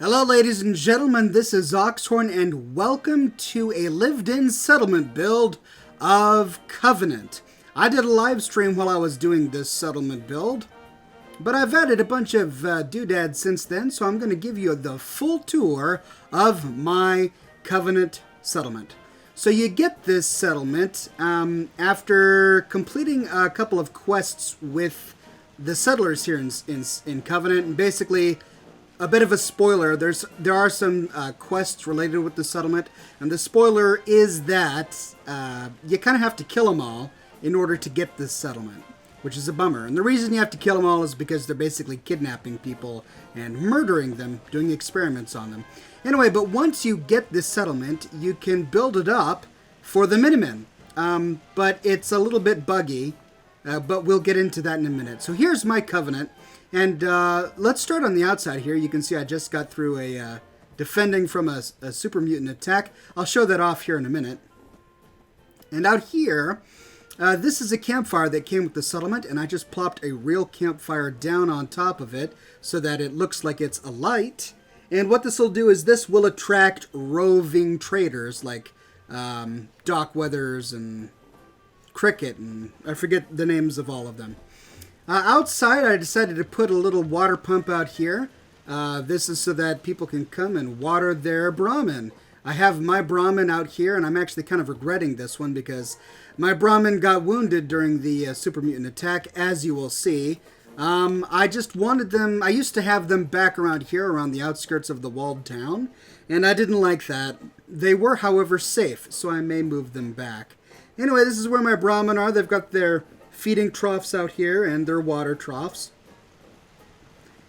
Hello ladies and gentlemen, this is Oxhorn and welcome to a lived-in settlement build of Covenant. I did a live stream while I was doing this settlement build, but I've added a bunch of doodads since then, so I'm going to give you the full tour of my Covenant settlement. So you get this settlement after completing a couple of quests with the settlers here in Covenant, and basically a bit of a spoiler, there are some quests related with the settlement, and the spoiler is that you kind of have to kill them all in order to get this settlement, which is a bummer. And the reason you have to kill them all is because they're basically kidnapping people and murdering them, doing experiments on them. Anyway, but once you get this settlement, you can build it up for the Minutemen, but it's a little bit buggy, but we'll get into that in a minute. So here's my Covenant. And let's start on the outside here. You can see I just got through a defending from a super mutant attack. I'll show that off here in a minute. And out here, this is a campfire that came with the settlement, and I just plopped a real campfire down on top of it so that it looks like it's alight. And what this will do is this will attract roving traders like Doc Weathers and Cricket, and I forget the names of all of them. Outside, I decided to put a little water pump out here. This is so that people can come and water their Brahmin. I have my Brahmin out here, and I'm actually kind of regretting this one because my Brahmin got wounded during the super mutant attack, as you will see. I just wanted them, I used to have them back around here, around the outskirts of the walled town, and I didn't like that. They were, however, safe, so I may move them back. Anyway, this is where my Brahmin are. They've got their feeding troughs out here and their water troughs.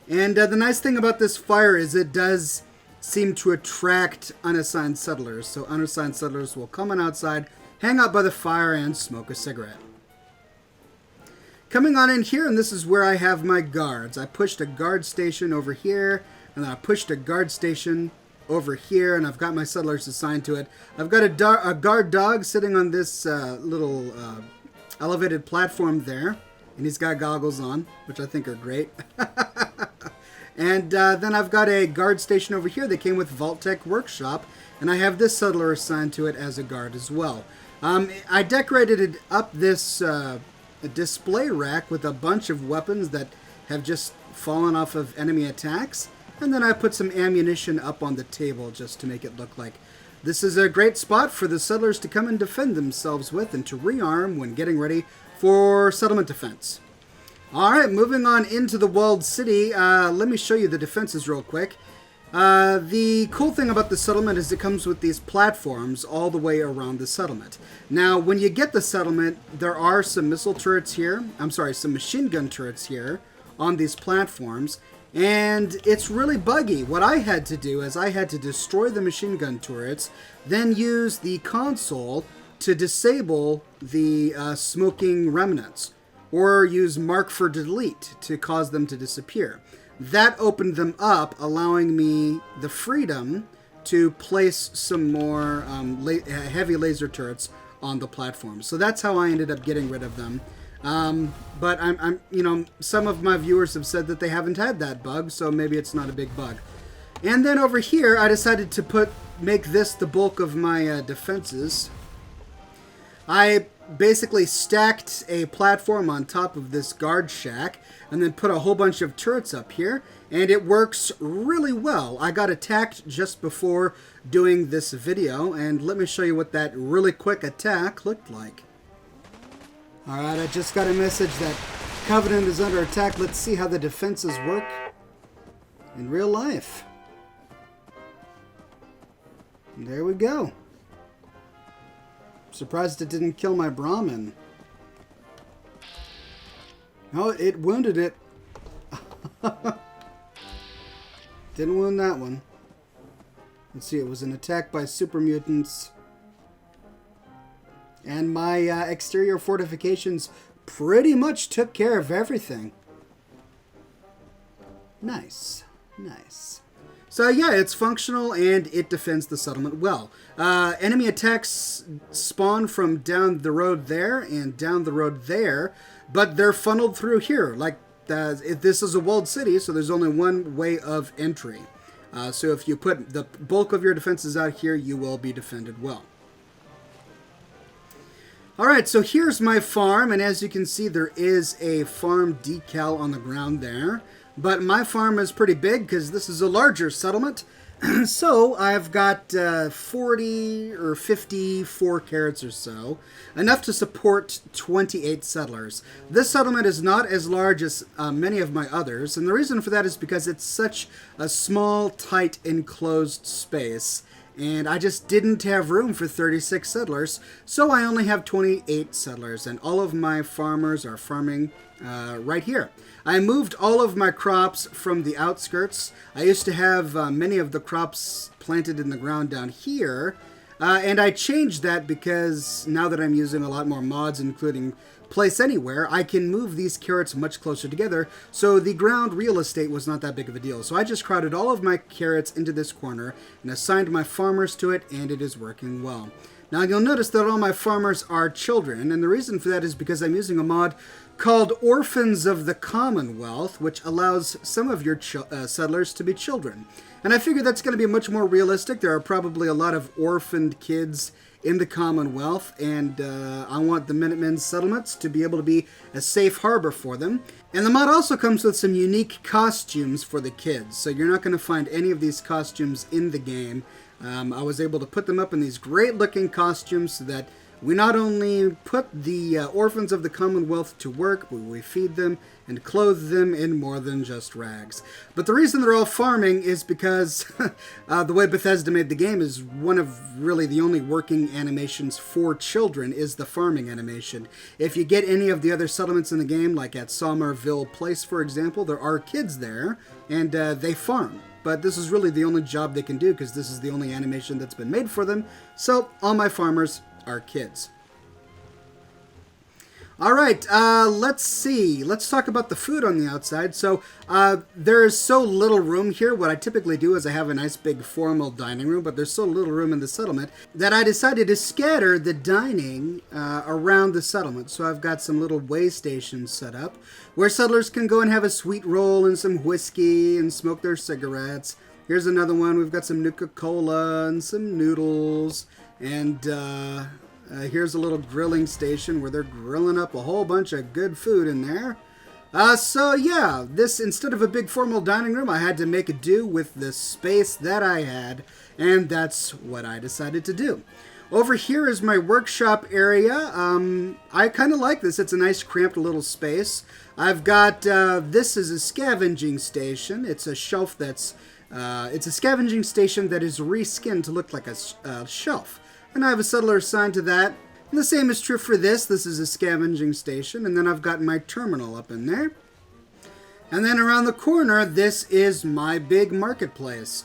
And the nice thing about this fire is it does seem to attract unassigned settlers. So unassigned settlers will come on outside, hang out by the fire, and smoke a cigarette. Coming on in here, and this is where I have my guards. I pushed a guard station over here, and then I pushed a guard station over here, and I've got my settlers assigned to it. I've got a guard dog sitting on this little elevated platform there, and he's got goggles on, which I think are great. And then I've got a guard station over here that came with Vault-Tec Workshop, and I have this settler assigned to it as a guard as well. I decorated up this display rack with a bunch of weapons that have just fallen off of enemy attacks, and then I put some ammunition up on the table just to make it look like this is a great spot for the settlers to come and defend themselves with and to rearm when getting ready for settlement defense. Alright, moving on into the walled city, let me show you the defenses real quick. The cool thing about the settlement is it comes with these platforms all the way around the settlement. Now, when you get the settlement, there are some missile turrets here, some machine gun turrets here on these platforms. And it's really buggy. What I had to do is I had to destroy the machine gun turrets, then use the console to disable the smoking remnants, or use mark for delete to cause them to disappear. That opened them up, allowing me the freedom to place some more heavy laser turrets on the platform. So that's how I ended up getting rid of them. But I'm, some of my viewers have said that they haven't had that bug, so maybe it's not a big bug. And then over here, I decided to make this the bulk of my defenses. I basically stacked a platform on top of this guard shack, and then put a whole bunch of turrets up here, and it works really well. I got attacked just before doing this video, and let me show you what that really quick attack looked like. Alright, I just got a message that Covenant is under attack. Let's see how the defenses work in real life. And there we go. Surprised it didn't kill my Brahmin. Oh, it wounded it. Didn't wound that one. Let's see, it was an attack by super mutants. And my exterior fortifications pretty much took care of everything. Nice. Nice. So yeah, it's functional and it defends the settlement well. Enemy attacks spawn from down the road there and down the road there, but they're funneled through here. Like, this is a walled city, so there's only one way of entry. So if you put the bulk of your defenses out here, you will be defended well. Alright, so here's my farm, and as you can see, there is a farm decal on the ground there. But my farm is pretty big because this is a larger settlement. So I've got 40 or 54 carrots or so, enough to support 28 settlers. This settlement is not as large as many of my others, and the reason for that is because it's such a small, tight, enclosed space. And I just didn't have room for 36 settlers, so I only have 28 settlers, and all of my farmers are farming right here. I moved all of my crops from the outskirts. I used to have many of the crops planted in the ground down here, and I changed that because now that I'm using a lot more mods, including Place Anywhere, I can move these carrots much closer together, so the ground real estate was not that big of a deal. So I just crowded all of my carrots into this corner and assigned my farmers to it, and it is working well. Now you'll notice that all my farmers are children, and the reason for that is because I'm using a mod called Orphans of the Commonwealth, which allows some of your settlers to be children. And I figure that's going to be much more realistic. There are probably a lot of orphaned kids in the Commonwealth, and I want the Minutemen's settlements to be able to be a safe harbor for them. And the mod also comes with some unique costumes for the kids, so you're not going to find any of these costumes in the game. I was able to put them up in these great looking costumes so that we not only put the orphans of the Commonwealth to work, but we feed them and clothe them in more than just rags. But the reason they're all farming is because the way Bethesda made the game is one of really the only working animations for children is the farming animation. If you get any of the other settlements in the game, like at Somerville Place, for example, there are kids there, and they farm. But this is really the only job they can do because this is the only animation that's been made for them. So all my farmers are kids. All right, let's see. Let's talk about the food on the outside. So there is so little room here. What I typically do is I have a nice big formal dining room, but there's so little room in the settlement that I decided to scatter the dining around the settlement. So I've got some little way stations set up where settlers can go and have a sweet roll and some whiskey and smoke their cigarettes. Here's another one. We've got some Nuka-Cola and some noodles. And here's a little grilling station where they're grilling up a whole bunch of good food in there. So yeah, this, instead of a big formal dining room, I had to make it do with the space that I had, and that's what I decided to do. Over here is my workshop area. I kind of like this. It's a nice cramped little space. I've got, this is a scavenging station. It's a shelf that's, it's a scavenging station that is reskinned to look like a shelf. And I have a settler assigned to that. And the same is true for this. This is a scavenging station. And then I've got my terminal up in there. And then around the corner, this is my big marketplace.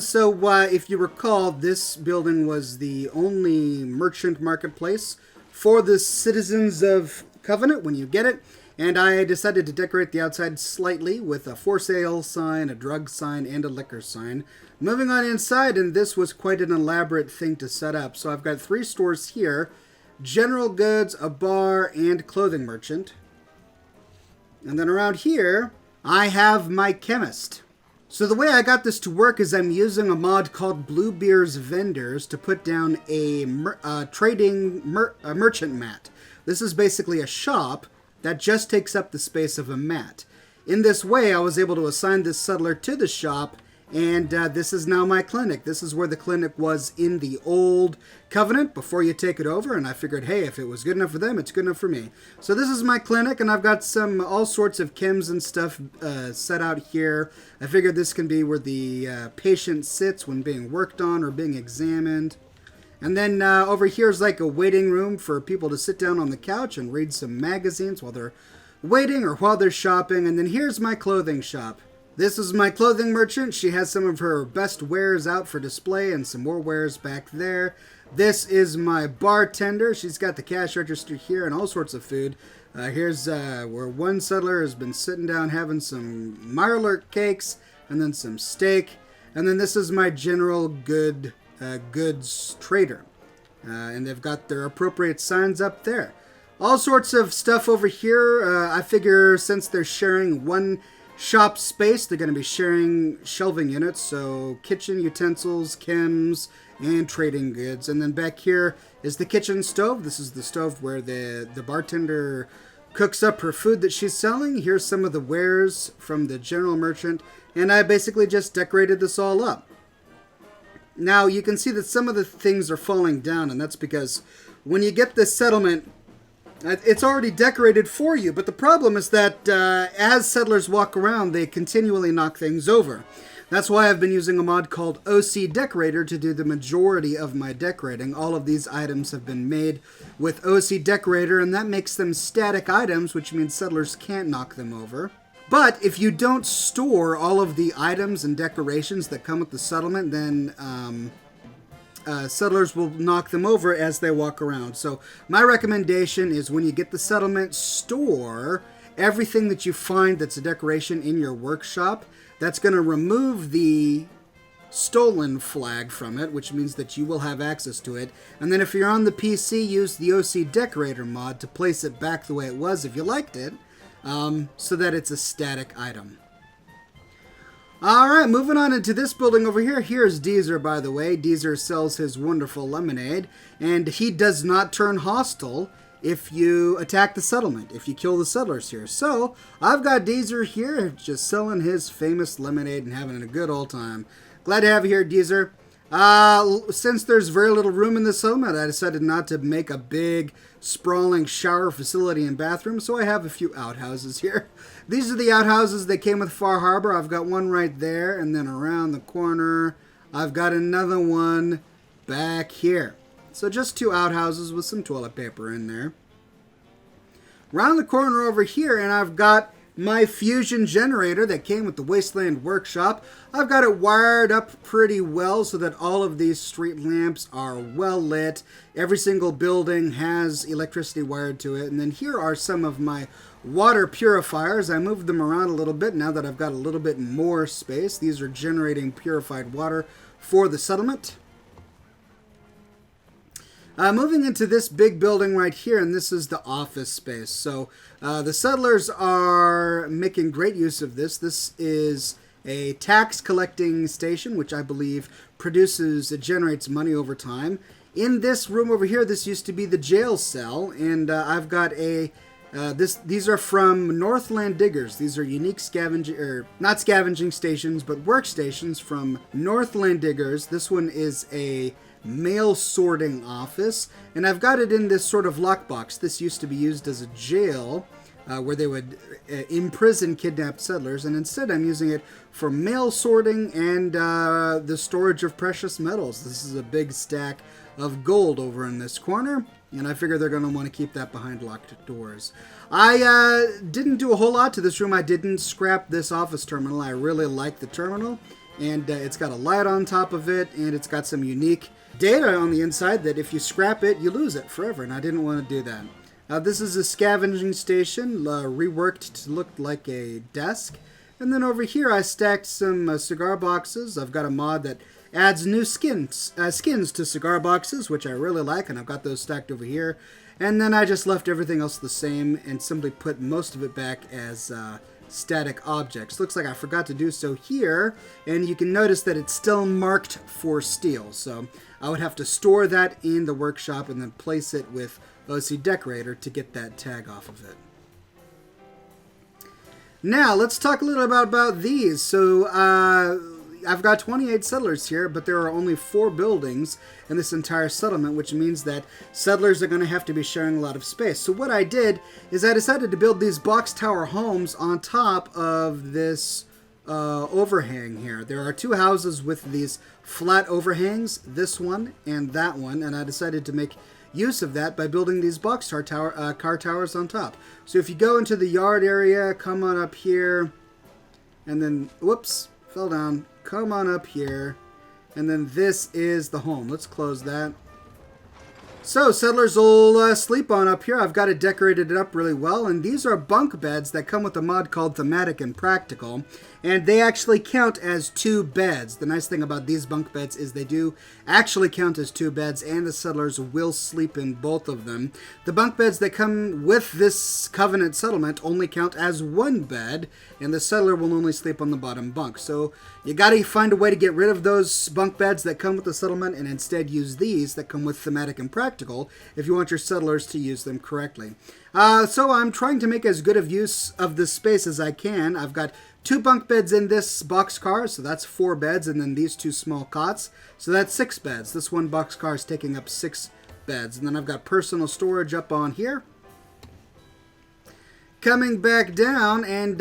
So if you recall, this building was the only merchant marketplace for the citizens of Covenant when you get it. And I decided to decorate the outside slightly with a for sale sign, a drug sign, and a liquor sign. Moving on inside, and this was quite an elaborate thing to set up. So I've got 3 stores here: general goods, a bar, and clothing merchant. And then around here, I have my chemist. So the way I got this to work is I'm using a mod called Bluebeard's Vendors to put down a merchant mat. This is basically a shop that just takes up the space of a mat. In this way, I was able to assign this settler to the shop, and this is now my clinic. This is where the clinic was in the old Covenant before you take it over, and I figured, hey, if it was good enough for them, it's good enough for me. So this is my clinic, and I've got all sorts of chems and stuff set out here. I figured this can be where the patient sits when being worked on or being examined. And then over here is like a waiting room for people to sit down on the couch and read some magazines while they're waiting or while they're shopping. And then here's my clothing shop. This is my clothing merchant. She has some of her best wares out for display and some more wares back there. This is my bartender. She's got the cash register here and all sorts of food. Here's where one settler has been sitting down having some Mirelurk cakes and then some steak. And then this is my general goods trader. And they've got their appropriate signs up there. All sorts of stuff over here. I figure since they're sharing one shop space. They're going to be sharing shelving units, so kitchen utensils, chems, and trading goods. And then back here is the kitchen stove. This is the stove where the bartender cooks up her food that she's selling. Here's some of the wares from the general merchant, and I basically just decorated this all up. Now you can see that some of the things are falling down, and that's because when you get this settlement, it's already decorated for you, but the problem is that as settlers walk around, they continually knock things over. That's why I've been using a mod called OC Decorator to do the majority of my decorating. All of these items have been made with OC Decorator, and that makes them static items, which means settlers can't knock them over. But if you don't store all of the items and decorations that come with the settlement, then settlers will knock them over as they walk around. So my recommendation is when you get the settlement, store everything that you find that's a decoration in your workshop. That's going to remove the stolen flag from it, which means that you will have access to it. And then if you're on the PC, use the OC Decorator mod to place it back the way it was if you liked it, so that it's a static item. Alright, moving on into this building over here. Here's Deezer, by the way. Deezer sells his wonderful lemonade, and he does not turn hostile if you attack the settlement, if you kill the settlers here. So, I've got Deezer here, just selling his famous lemonade and having a good old time. Glad to have you here, Deezer. Since there's very little room in the settlement, I decided not to make a big, sprawling shower facility and bathroom, so I have a few outhouses here. These are the outhouses that came with Far Harbor. I've got one right there, and then around the corner, I've got another one back here. So just 2 outhouses with some toilet paper in there. Round the corner over here, and I've got my fusion generator that came with the Wasteland Workshop. I've got it wired up pretty well so that all of these street lamps are well lit. Every single building has electricity wired to it. And then here are some of my water purifiers. I moved them around a little bit now that I've got a little bit more space. These are generating purified water for the settlement. Moving into this big building right here, and this is the office space. So the settlers are making great use of this. This is a tax collecting station, which I believe generates money over time. In this room over here, this used to be the jail cell, and I've got these are from Northland Diggers. These are unique not scavenging stations, but workstations from Northland Diggers. This one is a mail sorting office, and I've got it in this sort of lockbox. This used to be used as a jail where they would imprison kidnapped settlers, and instead I'm using it for mail sorting and the storage of precious metals. This is a big stack of gold over in this corner, and I figure they're going to want to keep that behind locked doors. I didn't do a whole lot to this room. I didn't scrap this office terminal. I really like the terminal, and it's got a light on top of it, and it's got some unique data on the inside that if you scrap it, you lose it forever, and I didn't want to do that. This is a scavenging station, reworked to look like a desk. And then over here I stacked some cigar boxes. I've got a mod that adds new skins to cigar boxes, which I really like, and I've got those stacked over here. And then I just left everything else the same and simply put most of it back as static objects. Looks like I forgot to do so here, and you can notice that it's still marked for steel. So I would have to store that in the workshop and then place it with OC Decorator to get that tag off of it. Now, let's talk a little about these. So, I've got 28 settlers here, but there are only 4 buildings in this entire settlement, which means that settlers are going to have to be sharing a lot of space. So what I did is I decided to build these box tower homes on top of this overhang here. There are 2 houses with these flat overhangs, this one and that one, and I decided to make use of that by building these box car towers on top. So if you go into the yard area, come on up here, and then, whoops, fell down, come on up here, and then this is the home. Let's close that. So, settlers will sleep on up here. I've got it decorated it up really well, and these are bunk beds that come with a mod called Thematic and Practical, and they actually count as 2 beds. The nice thing about these bunk beds is they do actually count as 2 beds, and the settlers will sleep in both of them. The bunk beds that come with this Covenant settlement only count as 1 bed, and the settler will only sleep on the bottom bunk. So, you gotta find a way to get rid of those bunk beds that come with the settlement and instead use these that come with Thematic and Practical if you want your settlers to use them correctly. So I'm trying to make as good of use of this space as I can. I've got 2 bunk beds in this boxcar, so that's 4 beds, and then these 2 small cots, so that's 6 beds. This one boxcar is taking up 6 beds, and then I've got personal storage up on here. Coming back down, and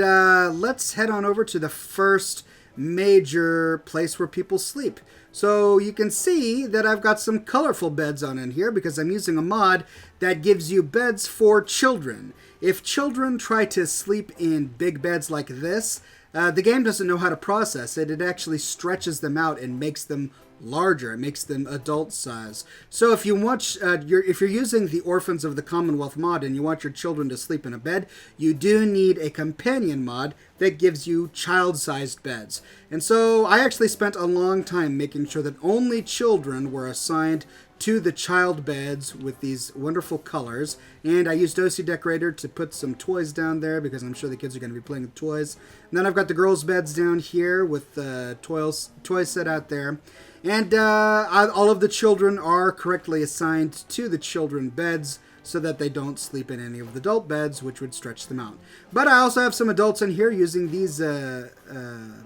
let's head on over to the first major place where people sleep. So you can see that I've got some colorful beds on in here because I'm using a mod that gives you beds for children. If children try to sleep in big beds like this, the game doesn't know how to process it. It actually stretches them out and makes them larger. It makes them adult size. So if you want, if you're using the Orphans of the Commonwealth mod and you want your children to sleep in a bed, you do need a companion mod that gives you child-sized beds. And so I actually spent a long time making sure that only children were assigned to the child beds with these wonderful colors. And I used OC Decorator to put some toys down there because I'm sure the kids are going to be playing with toys. And then I've got the girls' beds down here with the toys set out there. And all of the children are correctly assigned to the children beds so that they don't sleep in any of the adult beds, which would stretch them out. But I also have some adults in here using these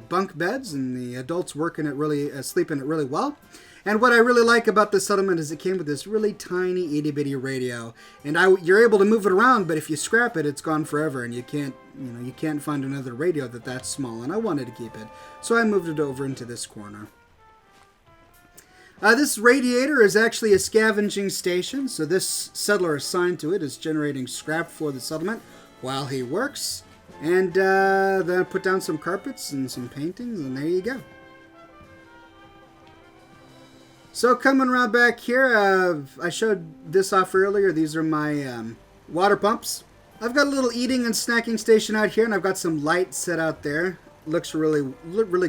bunk beds, and the adults sleep in it really well. And what I really like about this settlement is it came with this really tiny itty-bitty radio, and you're able to move it around, but if you scrap it, it's gone forever, and you can't find another radio that's small. And I wanted to keep it, so I moved it over into this corner. This radiator is actually a scavenging station, so this settler assigned to it is generating scrap for the settlement while he works. And then I put down some carpets and some paintings, and there you go. So coming around back here, I showed this off earlier. These are my water pumps. I've got a little eating and snacking station out here, and I've got some light set out there. Looks really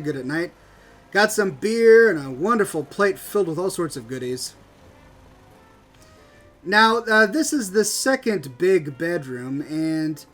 good at night. Got some beer and a wonderful plate filled with all sorts of goodies. Now, this is the second big bedroom, and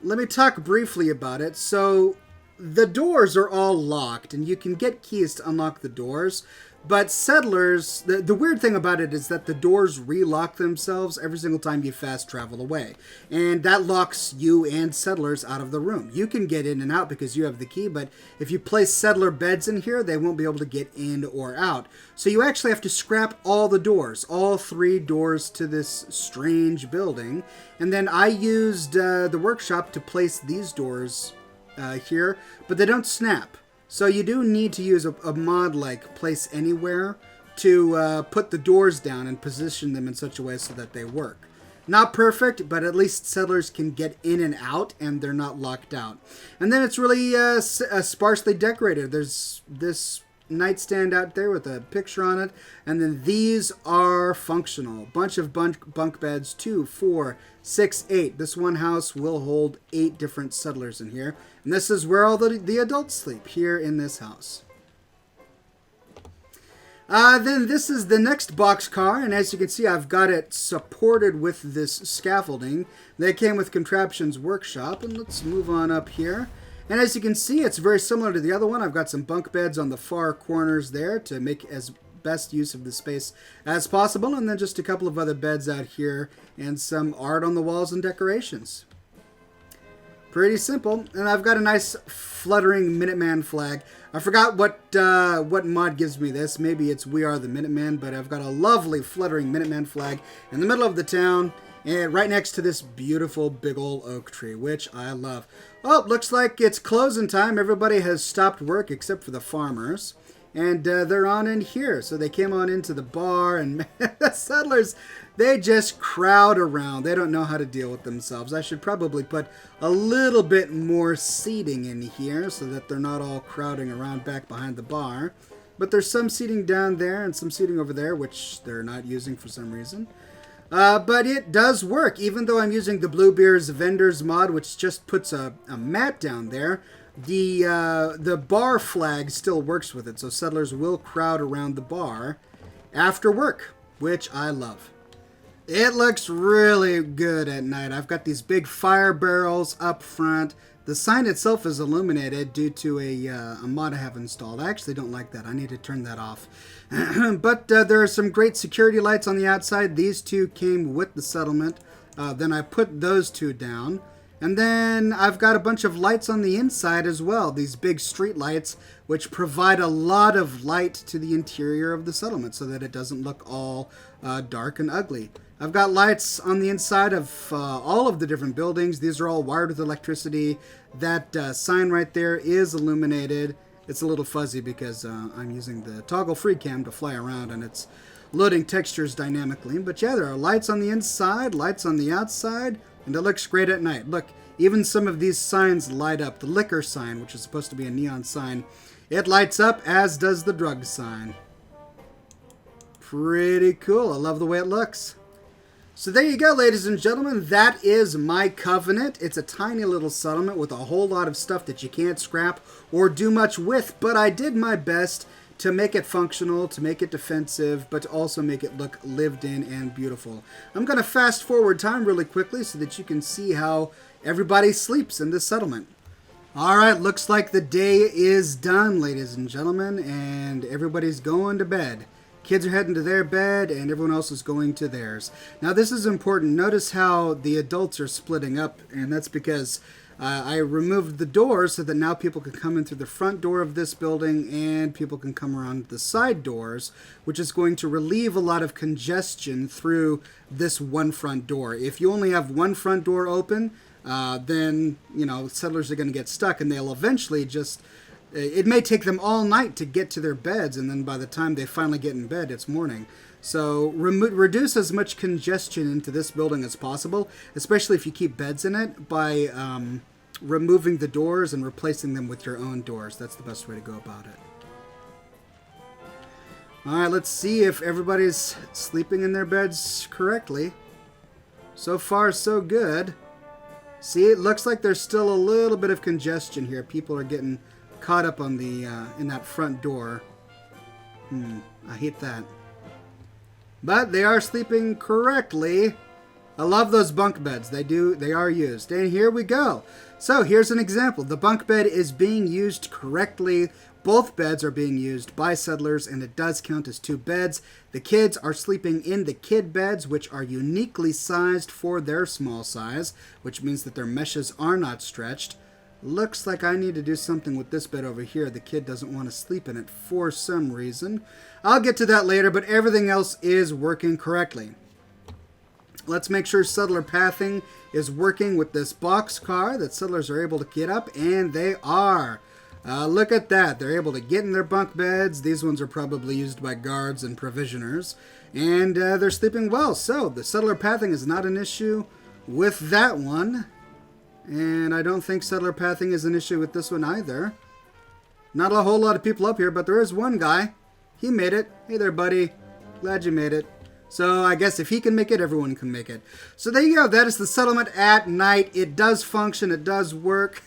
let me talk briefly about it. So, the doors are all locked, and you can get keys to unlock the doors. But settlers, the weird thing about it is that the doors relock themselves every single time you fast travel away. And that locks you and settlers out of the room. You can get in and out because you have the key, but if you place settler beds in here, they won't be able to get in or out. So you actually have to scrap all the doors, all 3 doors to this strange building. And then I used the workshop to place these doors here, but they don't snap. So you do need to use a mod like Place Anywhere to put the doors down and position them in such a way so that they work. Not perfect, but at least settlers can get in and out and they're not locked out. And then it's really sparsely decorated. There's this nightstand out there with a picture on it, and then these are functional. Bunch of bunk beds, 2, 4, 6, 8. This one house will hold 8 different settlers in here, and this is where all the adults sleep, here in this house. Then this is the next boxcar, and as you can see, I've got it supported with this scaffolding. They came with Contraptions Workshop, and let's move on up here. And as you can see, it's very similar to the other one. I've got some bunk beds on the far corners there to make as best use of the space as possible, and then just a couple of other beds out here and some art on the walls and decorations. Pretty simple. And I've got a nice fluttering Minuteman flag. I forgot what mod gives me this. Maybe it's We Are the Minutemen, but I've got a lovely fluttering Minuteman flag in the middle of the town, and right next to this beautiful big old oak tree, which I love. Oh, looks like it's closing time. Everybody has stopped work except for the farmers. And they're on in here. So they came on into the bar, and the settlers, they just crowd around. They don't know how to deal with themselves. I should probably put a little bit more seating in here so that they're not all crowding around back behind the bar. But there's some seating down there and some seating over there, which they're not using for some reason. But it does work, even though I'm using the Bluebeard's Vendors mod, which just puts a mat down there. The bar flag still works with it, so settlers will crowd around the bar after work, which I love. It looks really good at night. I've got these big fire barrels up front. The sign itself is illuminated due to a mod I have installed. I actually don't like that. I need to turn that off. But there are some great security lights on the outside. These two came with the settlement. Then I put those two down. And then I've got a bunch of lights on the inside as well. These big street lights, which provide a lot of light to the interior of the settlement so that it doesn't look all dark and ugly. I've got lights on the inside of all of the different buildings. These are all wired with electricity. That sign right there is illuminated. It's a little fuzzy because I'm using the toggle free cam to fly around and it's loading textures dynamically. But yeah, there are lights on the inside, lights on the outside, and it looks great at night. Look, even some of these signs light up. The liquor sign, which is supposed to be a neon sign, it lights up, as does the drug sign. Pretty cool. I love the way it looks. So there you go, ladies and gentlemen. That is my Covenant. It's a tiny little settlement with a whole lot of stuff that you can't scrap or do much with, but I did my best to make it functional, to make it defensive, but to also make it look lived in and beautiful. I'm going to fast forward time really quickly so that you can see how everybody sleeps in this settlement. All right, looks like the day is done, ladies and gentlemen, and everybody's going to bed. Kids are heading to their bed, and everyone else is going to theirs. Now, this is important. Notice how the adults are splitting up, and that's because I removed the doors so that now people can come in through the front door of this building, and people can come around the side doors, which is going to relieve a lot of congestion through this one front door. If you only have one front door open, then, you know, settlers are going to get stuck, and they'll eventually just... It may take them all night to get to their beds, and then by the time they finally get in bed, it's morning. So reduce as much congestion into this building as possible, especially if you keep beds in it, by removing the doors and replacing them with your own doors. That's the best way to go about it. All right, let's see if everybody's sleeping in their beds correctly. So far, so good. See, it looks like there's still a little bit of congestion here. People are getting caught up on the in that front door. I hate that. But they are sleeping correctly. I love those bunk beds. They are used. And here we go. So here's an example. The bunk bed is being used correctly. Both beds are being used by settlers, and it does count as 2 beds. The kids are sleeping in the kid beds, which are uniquely sized for their small size, which means that their meshes are not stretched. Looks like I need to do something with this bed over here. The kid doesn't want to sleep in it for some reason. I'll get to that later, but everything else is working correctly. Let's make sure settler pathing is working with this box car that settlers are able to get up, and they are. Look at that. They're able to get in their bunk beds. These ones are probably used by guards and provisioners, and they're sleeping well. So the settler pathing is not an issue with that one. And I don't think settler pathing is an issue with this one either. Not a whole lot of people up here, but there is one guy. He made it. Hey there, buddy. Glad you made it. So I guess if he can make it, everyone can make it. So there you go. That is the settlement at night. It does function. It does work.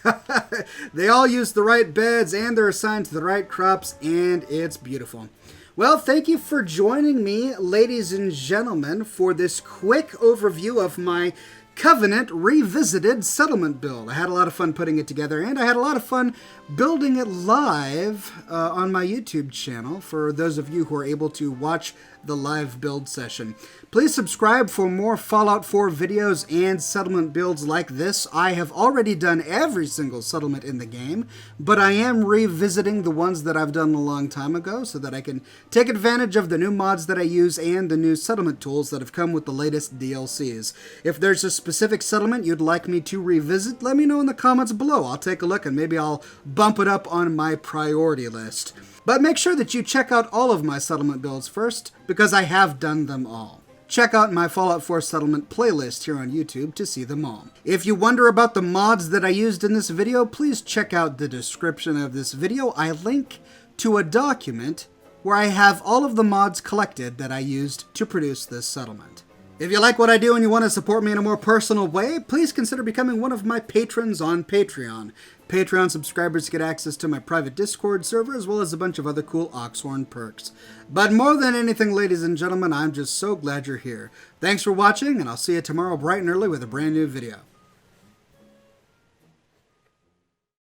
They all use the right beds, and they're assigned to the right crops, and it's beautiful. Well, thank you for joining me, ladies and gentlemen, for this quick overview of my Covenant Revisited settlement build. I had a lot of fun putting it together, and I had a lot of fun building it live on my YouTube channel for those of you who are able to watch the live build session. Please subscribe for more Fallout 4 videos and settlement builds like this. I have already done every single settlement in the game, but I am revisiting the ones that I've done a long time ago so that I can take advantage of the new mods that I use and the new settlement tools that have come with the latest DLCs. If there's a specific settlement you'd like me to revisit, let me know in the comments below. I'll take a look and maybe I'll bump it up on my priority list. But make sure that you check out all of my settlement builds first, because I have done them all. Check out my Fallout 4 settlement playlist here on YouTube to see them all. If you wonder about the mods that I used in this video, please check out the description of this video. I link to a document where I have all of the mods collected that I used to produce this settlement. If you like what I do and you want to support me in a more personal way, please consider becoming one of my patrons on Patreon. Patreon subscribers get access to my private Discord server as well as a bunch of other cool Oxhorn perks. But more than anything, ladies and gentlemen, I'm just so glad you're here. Thanks for watching, and I'll see you tomorrow bright and early with a brand new video.